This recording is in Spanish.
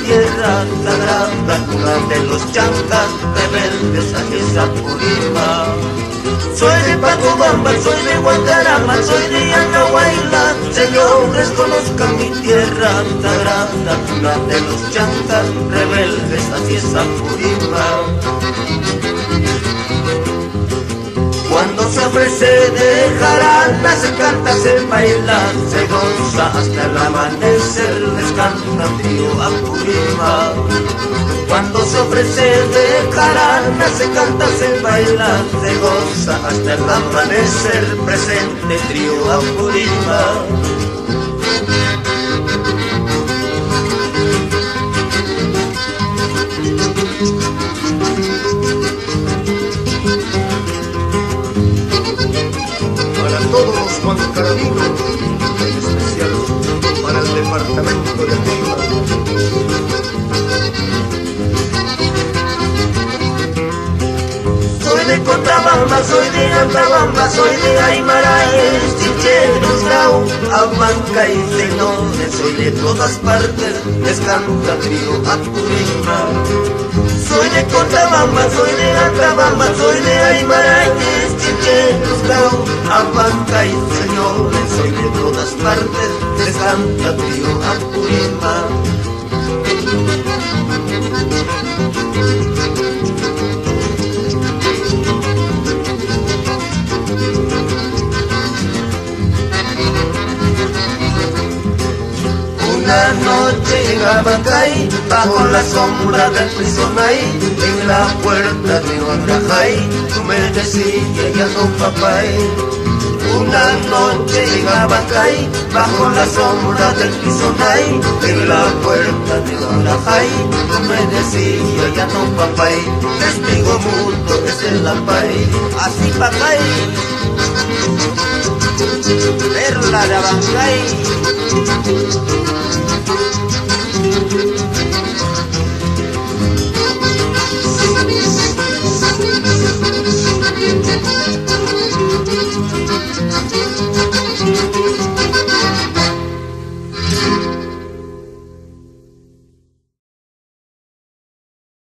tierra sagrada, cuna de los chancas rebeldes aquí en Apurima. Soy de Pacobamba, soy de Guantarama, soy de Andahuayla, señores conozcan mi tierra sagrada, cuna de los chancas rebeldes aquí en Apurima. Cuando se ofrece de jarana, se canta, se baila, se goza hasta el amanecer, les canta trío Apurima. Cuando se ofrece de jarana, se canta, se baila, se goza hasta el amanecer, presente trío Apurima. Todos los juancarabinos, en especial para el departamento de Lima. Soy de Cochabamba, soy de Antabamba, soy de Aymaraes, Chincheros, Grau, Abanca y Señores, soy de todas partes, les canta trío Apurima. Soy de Cochabamba, soy de Antabamba, soy de Aymaraes, Chincheros, Grau, Abanca y Señores, soy de todas partes, les canta trío Apurima. Una noche en Abancay, bajo la sombra del Prisonay, en la puerta de Oaxaca, tú me decías ya no papay. Una noche en Abancay, bajo la sombra del Prisonay, en la puerta de Oaxaca, tú me decías ya no papay. Testigo mudo es el apay, así papay. Perla de Abancay.